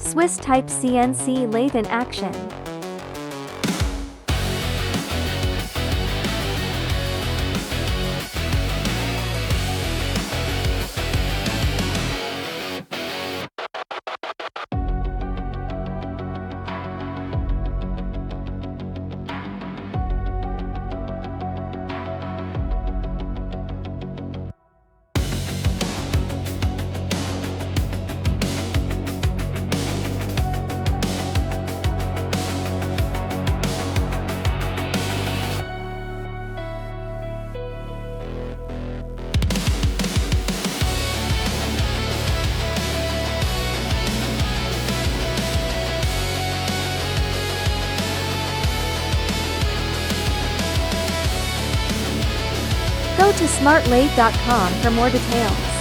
Swiss type CNC lathe in action. Go to smartlathe.com for more details.